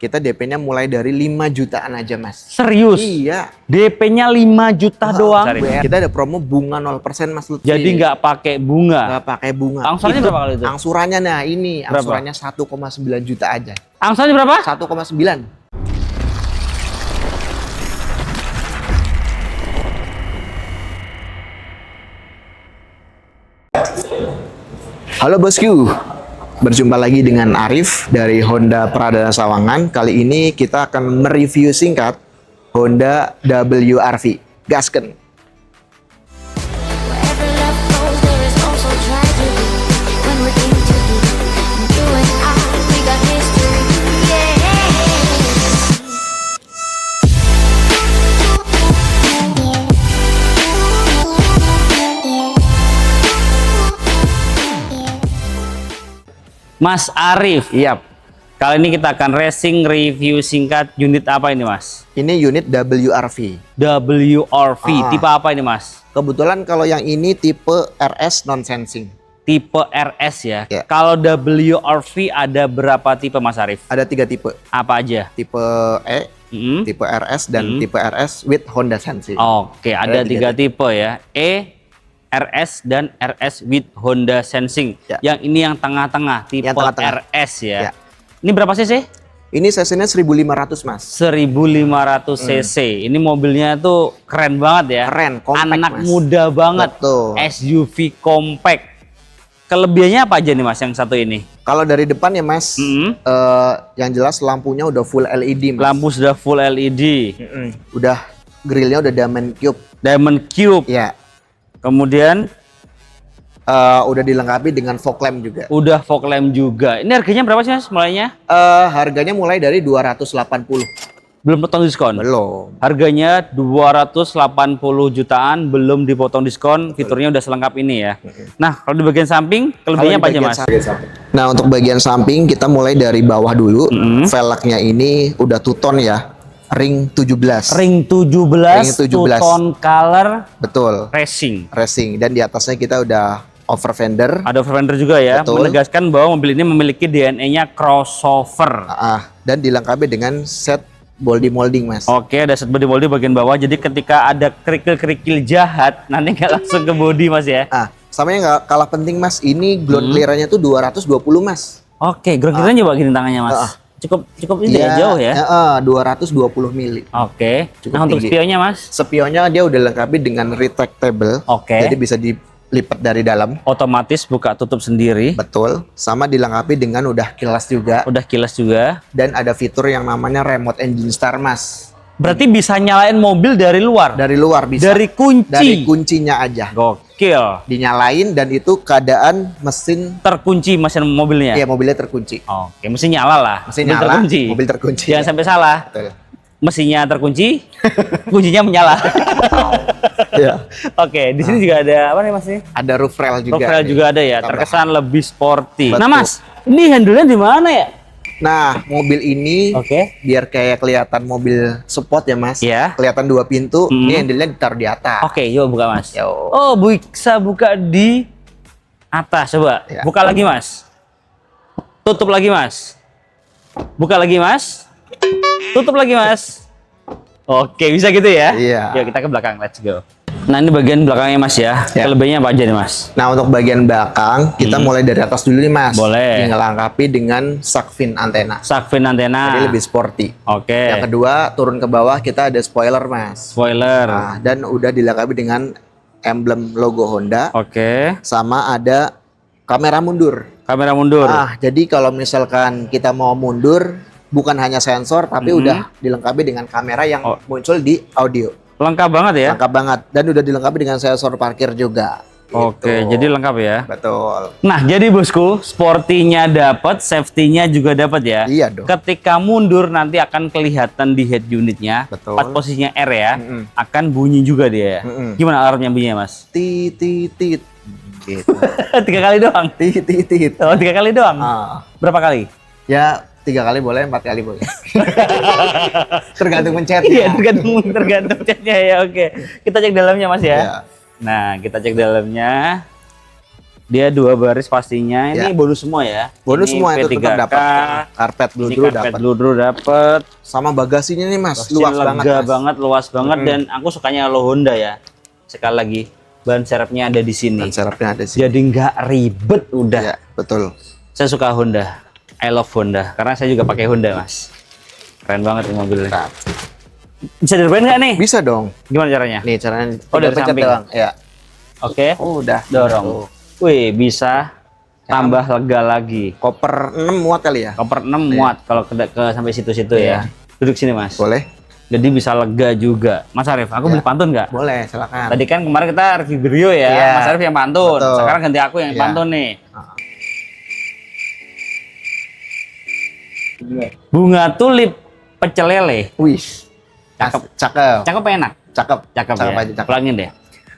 Kita DP-nya mulai dari 5 jutaan aja, Mas. Serius? Iya. DP-nya 5 juta doang. Kita ada promo bunga 0%, Mas Lutfi. Jadi nggak pakai bunga. Nggak pakai bunga. Angsurannya berapa kali itu? Angsurannya nah ini, Berapa? angsurannya 1,9 juta aja. Angsurannya berapa? 1,9. Halo bosku, berjumpa lagi dengan Arif dari Honda Pradana Sawangan. Kali ini kita akan mereview singkat Honda WRV. Gasken. Wherever love goes, there is also tragedy. When we're in too deep, and you and I, we got history. Mas Arif. Yap, Kali ini kita akan racing review singkat unit apa ini, Mas? ini unit WRV. WRV. Ah. Tipe apa ini, Mas? Kebetulan kalau yang ini tipe RS non-sensing. Tipe RS ya. Ya. Kalau WRV ada berapa tipe, Mas Arif? Ada 3 tipe. Apa aja? Tipe E, Mm-mm. tipe RS, dan tipe RS with Honda Sensing. Oke, ada Ada 3 tipe ya. E, RS, dan RS with Honda Sensing. Ya. Yang ini yang tengah-tengah, tipe Yang tengah-tengah. RS ya. Ya. Ini berapa cc? Ini cc-nya 1500, Mas. 1500 cc. Ini mobilnya tuh keren banget ya. Keren, compact, Anak Mas. muda banget. Betul. SUV compact. Kelebihannya apa aja nih, Mas, yang satu ini? Kalau dari depan ya, Mas, Mm-mm. yang jelas lampunya udah full LED, Mas. Lampu sudah full LED. Udah grillnya udah Diamond Cube. Diamond Cube. Ya, Kemudian udah dilengkapi dengan fog lamp juga. udah fog lamp juga. Ini harganya berapa sih, Mas, mulainya? Harganya mulai dari 280. Belum potong diskon? Belum. Harganya 280 jutaan, belum dipotong diskon, fiturnya udah selengkap ini ya. Nah, kalau di bagian samping, kelebihannya apa aja, Mas? Nah, untuk bagian samping kita mulai dari bawah dulu. Velgnya ini udah two-tone ya. Ring 17. Ring 17, Ring 17. two-tone color Betul. racing. Racing. Dan di atasnya kita udah over fender. Ada fender juga ya, Betul. menegaskan bahwa mobil ini memiliki DNA-nya crossover. Dan dilengkapi dengan set body molding, Mas. Oke, ada set body molding bagian bawah, jadi ketika ada kerikil-kerikil jahat, nanti nggak langsung ke body, Mas ya. Sama yang nggak kalah penting, Mas, ini ground clearance-nya tuh 220, Mas. Oke, ground clearance coba gini tangannya, Mas. Cukup ini ya, jauh ya. 220 mili. Oke. Cukup Nah, untuk tinggi. spionnya, Mas, Spionnya dia udah lengkapi dengan retractable. Oke. Jadi bisa dilipat dari dalam. otomatis buka tutup sendiri. Betul. Sama dilengkapi dengan udah kilas juga. Udah kilas juga. Dan ada fitur yang namanya remote engine start, Mas. Berarti bisa nyalain mobil dari luar. Dari luar bisa. Dari kunci. Dari kuncinya aja. Gokil. Dinyalain dan itu keadaan mesin. Terkunci mesin mobilnya. Iya, mobilnya terkunci. Oke, mesin nyala lah. Mesin Mobil nyala, terkunci. mobil terkunci. Jangan sampai salah. Betul. Mesinnya terkunci, kuncinya menyala. Iya. Oke, di sini juga ada apa nih, Mas? Ini? Ada roof rail juga. Roof rail nih. juga ada ya, Tambahan. terkesan lebih sporty. Betul. Nah, Mas, ini handle-nya di mana ya? Nah, mobil ini Oke. biar kayak kelihatan mobil sport ya, Mas. Iya. Kelihatan 2 pintu, ini handle-nya ditaruh di atas. Oke, yuk buka, Mas. Yo. Oh, bisa buka di atas, coba. Ya. Buka lagi, Mas. Tutup lagi, Mas. Buka lagi, Mas. Tutup lagi, Mas. Oke, bisa gitu ya? Iya. Yuk kita ke belakang, let's go. Nah, ini bagian belakangnya, Mas ya. Ya. Kelebihannya apa aja nih, Mas? Nah, untuk bagian belakang kita mulai dari atas dulu nih, Mas. Boleh. Dilengkapi dengan shark fin antena. Shark fin antena. Jadi lebih sporty. Oke. Yang kedua, turun ke bawah kita ada spoiler, Mas. Spoiler. Nah, dan udah dilengkapi dengan emblem logo Honda. Oke. Sama ada kamera mundur. Kamera mundur. Jadi kalau misalkan kita mau mundur, bukan hanya sensor, tapi udah dilengkapi dengan kamera yang muncul di audio. Lengkap banget ya? Lengkap banget. Dan udah dilengkapi dengan sensor parkir juga. Oke, Gitu. jadi lengkap ya. Betul. Nah, jadi bosku, sporty-nya dapat, safety-nya juga dapat ya. Iya dong. Ketika mundur nanti akan kelihatan di head unitnya. Betul. Pas posisinya R ya, akan bunyi juga dia. Gimana alarmnya bunyinya, Mas? Tit, tit, tit. Gitu. 3 kali doang. Tit, tit, tit. Oh, 3 kali doang. Berapa kali? Ya, 3 kali boleh, 4 kali boleh. Tergantung Iya, pencetnya. tergantung catnya ya. Oke. Kita cek dalamnya, Mas ya. Iya. Nah, kita cek dalamnya. Dia 2 baris pastinya. Ini Ya. bonus semua ya. Bonus Ini semua itu P3K, tetap dapat. Karpet Ini bludru karpet dapat. bludru dapat. Sama bagasinya nih Mas, Mesin luas lega banget. Mas. luas banget dan aku sukanya lo Honda ya. Sekali lagi, ban serepnya ada di sini. Dan serepnya ada sih. Jadi nggak ribet udah. Ya, betul. Saya suka Honda. I love Honda karena saya juga pakai Honda, Mas. Keren banget ini mobilnya. Nah, Bisa direbain nggak nih? bisa dong. Gimana caranya? Nih caranya Oh, dari tinggal pencet samping. doang. Ya. Oke. Oh, udah. Dorong. Tuh. Wih, bisa tambah lega lagi. Koper 6 muat kali ya? Koper 6 muat kalau ke sampai situ-situ ya. Duduk sini, Mas. Boleh? Jadi bisa lega juga. Mas Arif, aku beli pantun nggak? Boleh, silakan. Tadi kan kemarin kita review Brio ya, Iya. Mas Arif yang pantun. Betul. Sekarang ganti aku yang Iya. pantun nih. Ah. Bunga tulip pecel lele. Wih. Cakep. Cakep. Cakep enak? Cakep. Cakep ya. aja, cakep. Ulangin deh.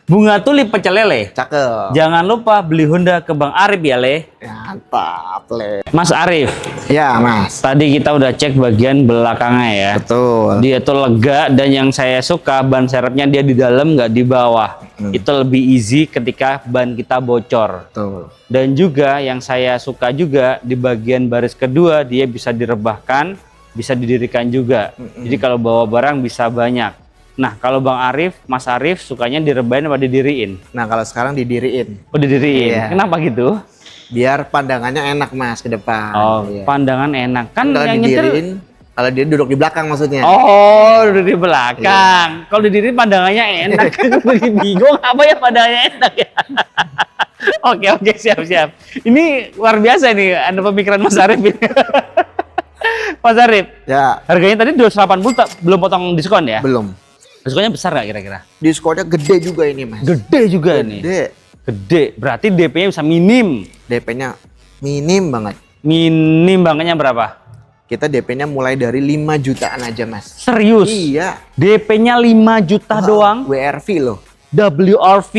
Bunga tulip pecel lele. Cakep. Jangan lupa beli Honda ke Bang Arif ya, Le. Mantap, Le. Mas Arif, Ya, Mas. tadi kita udah cek bagian belakangnya ya. Betul. Dia tuh lega dan yang saya suka ban serepnya dia di dalam nggak di bawah. Itu lebih easy ketika ban kita bocor. Betul. Dan juga yang saya suka juga di bagian baris kedua dia bisa direbahkan, bisa didirikan juga. Jadi kalau bawa barang bisa banyak. Nah, kalau Bang Arif, Mas Arif sukanya direbahin apa didiriin? Nah, kalau sekarang didiriin. Oh, didiriin. Iya. Kenapa gitu? Biar pandangannya enak, Mas, ke depan. Oh, Iya. pandangan enak. Kan Kalau yang didiriin, nyetir kalau dia duduk di belakang maksudnya. oh, duduk di belakang. Kalau didiriin pandangannya enak. Lagi bingung apa ya pandangannya enak ya. Oke, siap. Ini luar biasa nih, ada pemikiran Mas Arif ini. Mas Arif, Ya, harganya tadi 280 belum potong diskon ya? belum. Diskonnya besar nggak kira-kira? Diskonnya gede juga ini, Mas. Gede juga nih. Gede. Gede. Berarti DP-nya bisa minim. DP-nya minim banget. Minim bangetnya berapa? Kita DP-nya mulai dari 5 jutaan aja, Mas. Serius? Iya. DP-nya 5 juta doang? WRV loh. WRV.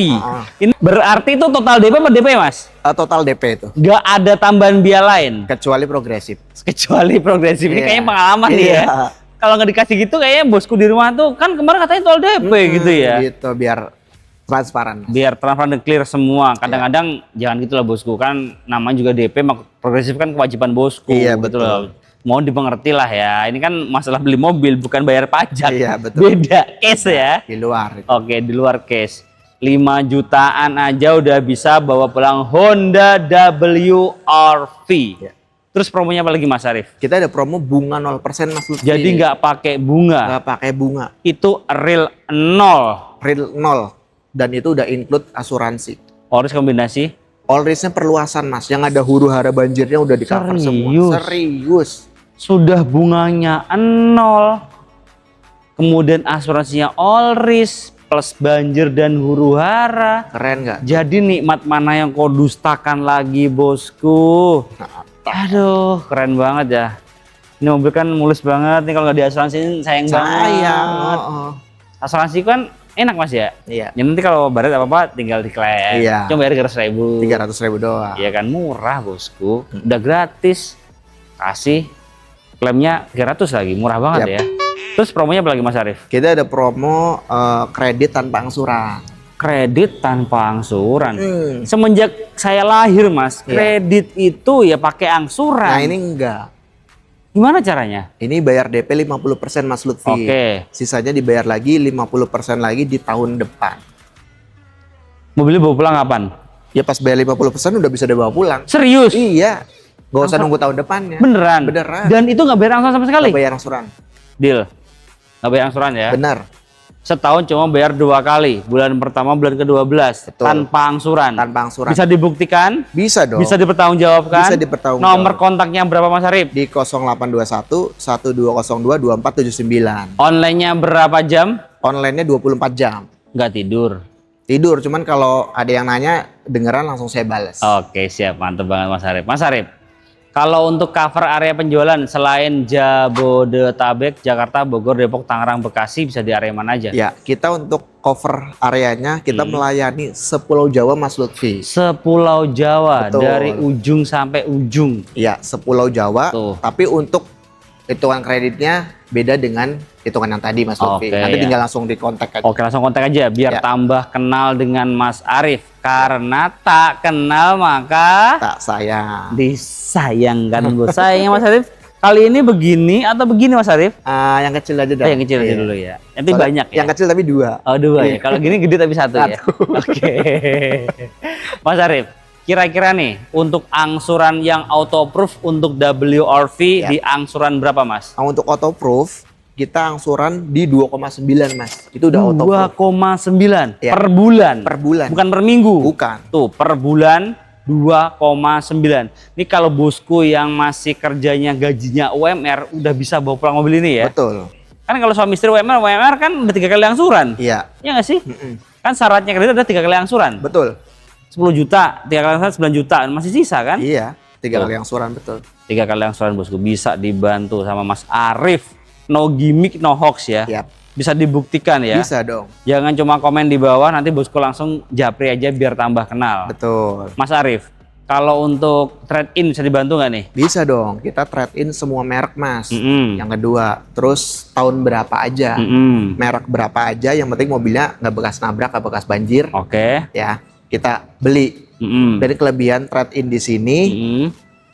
Ini berarti itu total DP apa DP, Mas? Total DP itu. Nggak ada tambahan biaya lain? Kecuali progresif. Kecuali progresif. Ini Iya. kayaknya pengalaman nih Iya. ya. Kalau nggak dikasih gitu kayaknya bosku di rumah tuh kan kemarin katanya total DP gitu ya. Gitu, biar transparan. Biar transparan dan clear semua. Kadang-kadang jangan gitu lah bosku, kan namanya juga DP, progresif kan kewajiban bosku. Iya, gitu betul. loh. Mau dimengerti lah ya. Ini kan masalah beli mobil bukan bayar pajak. Iya, betul. Beda case ya. Di luar. Oke, di luar case. 5 jutaan aja udah bisa bawa pulang Honda WRV. Iya. Terus promonya apa lagi Mas Arif? Kita ada promo bunga 0% Mas Lutfi. Jadi nggak pakai bunga. nggak pakai bunga. Itu real 0. Real 0. Dan itu udah include asuransi. Oris kombinasi. All risk-nya perluasan, Mas. Yang ada huru-hara banjirnya udah di cover semua. Serius? Serius. Sudah bunganya 0. Kemudian asuransinya all risk plus banjir dan huru hara. Keren nggak? Jadi nikmat mana yang kau dustakan lagi bosku? Aduh, keren banget ya. Ini mobil kan mulus banget nih, kalau nggak diasuransiin sayang banget. Sayang. Oh. Asuransi kan enak Mas ya. Iya. Ya nanti kalau barat apa-apa tinggal diklaim. Iya. Cuma bayar 300.000. 300.000 doang. Iya kan murah bosku. Udah gratis. Kasih klaimnya 300 lagi, murah banget Yap. ya. Terus promonya apa lagi Mas Arif? Kita ada promo kredit tanpa angsuran. Kredit tanpa angsuran. Hmm. Semenjak saya lahir Mas, Iya. kredit itu ya pakai angsuran. Nah ini enggak. Gimana caranya? Ini bayar DP 50% Mas Lutfi. Oke. Sisanya dibayar lagi 50% lagi di tahun depan. Mobilnya bawa pulang kapan? Ya pas bayar 50% udah bisa dibawa pulang. Serius? Iya. Gak usah nunggu tahun depannya. Beneran? Beneran. Dan itu nggak bayar angsuran sama sekali? Nggak bayar angsuran. Deal. Nggak bayar angsuran ya? Benar. Setahun cuma bayar 2 kali. Bulan pertama, bulan ke-12. Betul. Tanpa angsuran. Tanpa angsuran. Bisa dibuktikan? Bisa dong. Bisa dipertanggungjawabkan? Bisa dipertanggungjawab. Nomor kontaknya berapa Mas Arif? Di 0821 1202 2479. Online-nya berapa jam? Online-nya 24 jam. Nggak tidur. Tidur, cuman kalau ada yang nanya dengeran langsung saya balas. Oke, siap. Mantap banget Mas Arif. Mas Arif, kalau untuk cover area penjualan selain Jabodetabek, Jakarta, Bogor, Depok, Tangerang, Bekasi bisa di area mana aja? Ya, kita untuk cover areanya kita melayani sepulau Jawa Mas Lutfi. Sepulau Jawa, Betul. dari ujung sampai ujung. Ya, sepulau Jawa. Tuh. Tapi untuk hitungan kreditnya beda dengan hitungan yang tadi Mas Lutfi. Oke, Nanti ya. tinggal langsung di kontak aja. Oke, langsung kontak aja biar Ya. tambah kenal dengan Mas Arif. Karena tak kenal maka Tak sayang. disayangkan bos. Sayangnya Mas Arif kali ini begini atau begini Mas Arif? Yang kecil aja dong. Yang kecil aja Iya. dulu ya. Nanti Soalnya banyak ya. Yang kecil tapi 2. Oh 2 ya. Iya. Kalau gini gede tapi 1 ya. Oke. Mas Arif, kira-kira nih untuk angsuran yang autoproof untuk WRV Ya. di angsuran berapa Mas? Nah, untuk autoproof kita angsuran di 2,9 Mas. Itu udah autoproof 2,9 Ya. per bulan. per bulan. Bukan per minggu. Bukan. Tuh, per bulan 2,9. Ini kalau bosku yang masih kerjanya gajinya UMR udah bisa bawa pulang mobil ini ya. Betul. Kan kalau suami istri UMR kan udah 3 kali angsuran. Iya. Iya nggak sih? Mm-mm. Kan syaratnya kredit ada 3 kali angsuran. Betul. 10 juta, 3 kali angsuran 9 juta. Masih sisa kan? Iya. 3 Tuh. kali angsuran betul. 3 kali angsuran bosku bisa dibantu sama Mas Arif. No gimmick, no hoax ya. Yap. Bisa dibuktikan ya. Bisa dong. Jangan cuma komen di bawah, nanti bosku langsung japri aja biar tambah kenal. Betul. Mas Arif, kalau untuk trade-in bisa dibantu nggak nih? Bisa dong. Kita trade in semua merek Mas. Mm-mm. Yang kedua, terus tahun berapa aja, Mm-mm. merek berapa aja, yang penting mobilnya nggak bekas nabrak, nggak bekas banjir, Oke. ya kita beli. Mm-mm. Dari kelebihan trade in di sini, Mm-mm.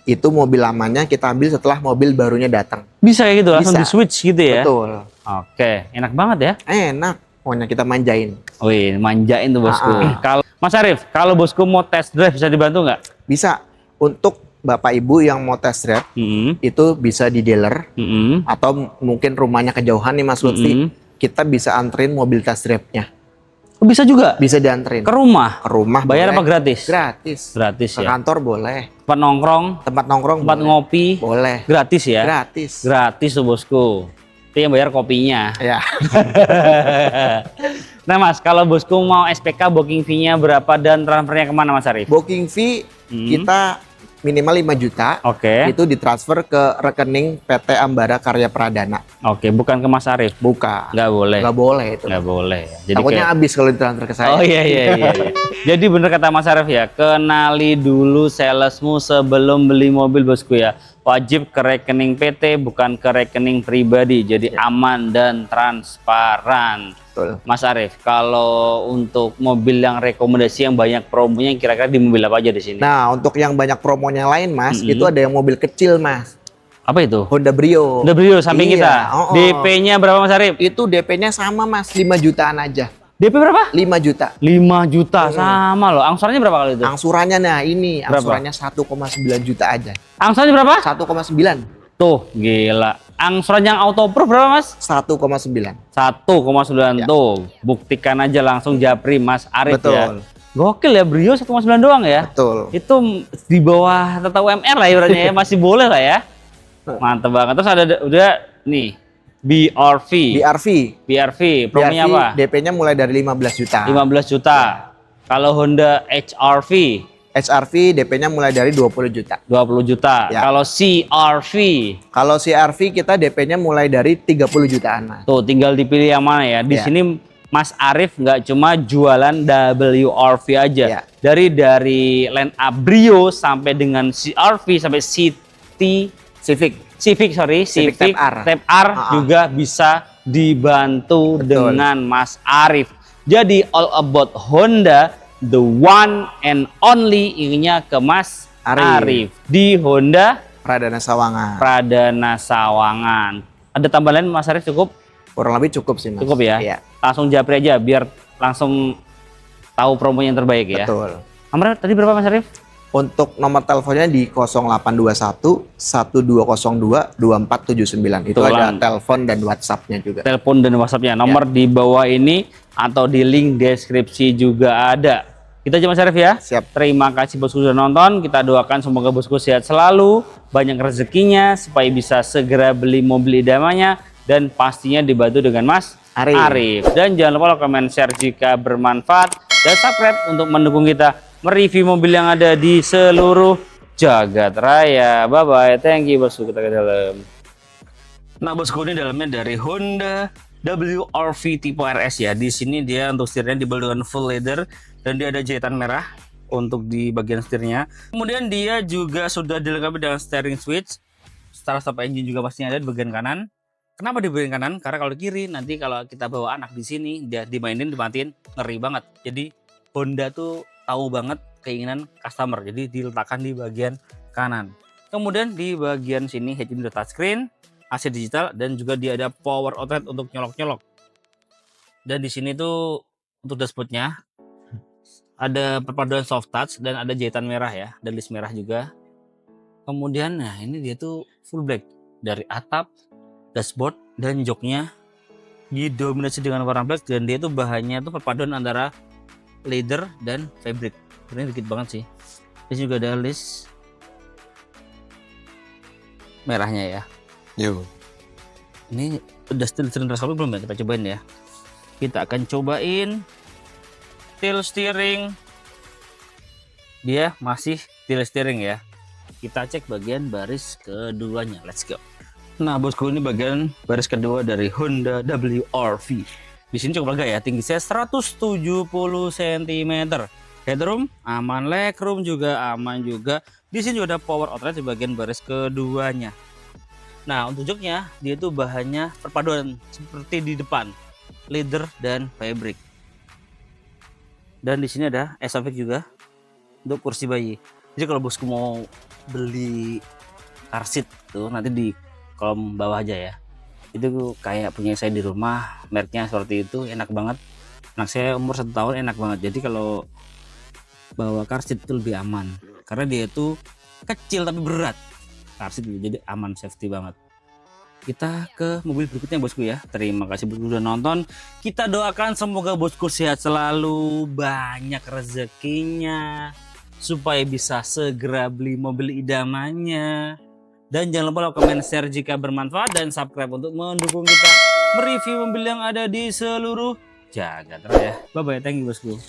itu mobil lamanya kita ambil setelah mobil barunya datang. Bisa kayak gitu, langsung Bisa. di switch gitu ya? Betul. Oke, enak banget ya? Enak. Pokoknya kita manjain. Wih, manjain tuh bosku. Kalau Mas Arif, kalau bosku mau test drive bisa dibantu nggak? Bisa. Untuk Bapak Ibu yang mau test drive, Mm-mm. itu bisa di dealer, Mm-mm. atau mungkin rumahnya kejauhan nih Mas Lutfi, kita bisa anterin mobil test drive-nya. Oh, bisa juga? Bisa dianterin. Ke rumah? Ke rumah Bayar boleh. apa gratis? Gratis. Gratis Ke ya? kantor boleh. Tempat nongkrong, Tempat nongkrong tempat boleh. ngopi, Boleh. gratis ya? Gratis. Gratis tuh bosku. Itu yang bayar kopinya. Ya. Nah Mas, kalau bosku mau SPK booking fee-nya berapa dan transfernya kemana Mas Arif? Booking fee kita minimal 5 juta. Oke, Itu ditransfer ke rekening PT Ambara Karya Pradana. oke, bukan ke Mas Arif. Bukan. Nggak boleh. Nggak boleh itu. Nggak boleh. Jadi Takutnya kayak- habis kalau ditransfer ke saya. Oh iya. Jadi bener kata Mas Arif ya, kenali dulu salesmu sebelum beli mobil bosku ya. Wajib ke rekening PT bukan ke rekening pribadi. Jadi aman dan transparan. Betul. Mas Arif, kalau untuk mobil yang rekomendasi yang banyak promonya kira-kira di mobil apa aja di sini? Nah, untuk yang banyak promonya lain, Mas, itu ada yang mobil kecil, Mas. Apa itu? Honda Brio. Udah Brio samping Iya, kita. oh. DP-nya berapa Mas Arif? Itu DP-nya sama, Mas, 5 jutaan aja. DP berapa? 5 juta. 5 juta sama loh. Angsurannya berapa kali itu? Angsurannya nah ini, Berapa? angsurannya 1,9 juta aja. Angsurannya berapa? 1,9. Tuh, gila. Angsuran yang autoproof berapa Mas? 1,9. 1,9 tuh. Buktikan aja langsung japri Mas Arif Betul. ya. Gokil ya Brio 1,9 doang ya. Betul. Itu di bawah tata UMR lah ibaratnya ya, masih boleh lah ya. Mantep banget. Terus ada udah nih BRV. BRV promonya apa? DP-nya mulai dari 15 juta. 15 juta. Kalau Honda HRV HRV DP-nya mulai dari 20 juta. 20 juta. Ya. Kalau CRV Kalau CRV kita DP-nya mulai dari 30 jutaan, Mas. tuh tinggal dipilih yang mana ya. Di Ya. sini Mas Arif nggak cuma jualan WRV aja. Ya. Dari line up Brio sampai dengan CRV sampai Civic Type R. Type R juga bisa dibantu Betul. dengan Mas Arif. Jadi all about Honda, the one and only inginnya ke Mas Arif. Arif. Di Honda Pradana Sawangan. Pradana Sawangan. Ada tambahan lain Mas Arif cukup? Kurang lebih cukup sih, Mas. Cukup ya? Iya, Langsung japri aja biar langsung tahu promonya yang terbaik ya. betul. Nomornya tadi berapa Mas Arif? Untuk nomor teleponnya di 0821 1202 2479. Itu Tuh, ada Lang. telepon dan WhatsApp-nya juga. Telepon dan WhatsApp-nya. Nomor di bawah ini atau di link deskripsi juga ada. Kita aja Mas Arif ya. Siap. Terima kasih bosku sudah nonton. Kita doakan semoga bosku sehat selalu, banyak rezekinya supaya bisa segera beli mobil idamannya dan pastinya dibantu dengan Mas Arif. Dan jangan lupa komen share jika bermanfaat dan subscribe untuk mendukung kita mereview mobil yang ada di seluruh jagat raya. Bye bye. Thank you bosku, kita ke dalam. Nah bosku, ini dalamnya dari Honda WRV tipe RS ya. Di sini dia untuk setirnya dibuat dengan full leather dan dia ada jahitan merah untuk di bagian setirnya. Kemudian dia juga sudah dilengkapi dengan steering switch, start stop engine juga pastinya ada di bagian kanan. Kenapa di bagian kanan? Karena kalau di kiri nanti kalau kita bawa anak di sini dia dimainin dimatiin ngeri banget. Jadi Honda tuh tahu banget keinginan customer. Jadi diletakkan di bagian kanan. Kemudian di bagian sini head unit touchscreen, AC digital dan juga dia ada power outlet untuk nyolok-nyolok. Dan di sini tuh untuk dashboardnya ada perpaduan soft touch dan ada jahitan merah ya, dan list merah juga. Kemudian nah ini dia tuh full black dari atap, dashboard dan joknya didominasi dengan warna black dan dia tuh bahannya tuh perpaduan antara leather dan fabric. Ini dikit banget sih. Di sini juga ada list merahnya ya. Yo. Ini udah silinder software belum ya? Kita cobain ya. Kita akan cobain tilt steering. Dia masih tilt steering ya. Kita cek bagian baris keduanya. Let's go. Nah bosku, ini bagian baris kedua dari Honda WRV. Di sini cukup lega ya, tinggi saya 170 cm. Headroom aman, legroom juga aman juga. Di sini juga ada power outlet di bagian baris keduanya. Nah untuk joknya dia itu bahannya perpaduan seperti di depan, leather dan fabric. Dan di sini ada Isofix juga untuk kursi bayi. Jadi kalau bosku mau beli car seat tuh nanti di kolom bawah aja ya. Itu kayak punya saya di rumah, mereknya seperti itu, enak banget. Anak saya umur 1 tahun enak banget. Jadi kalau bawa car seat itu lebih aman karena dia itu kecil tapi berat. Car seat itu jadi aman, safety banget. Kita ke mobil berikutnya bosku ya. Terima kasih bosku sudah nonton. Kita doakan semoga bosku sehat selalu, banyak rezekinya, supaya bisa segera beli mobil idamannya. Dan jangan lupa like, komen, share jika bermanfaat, dan subscribe untuk mendukung kita mereview mobil yang ada di seluruh jagat raya. Bye bye, thank you bosku.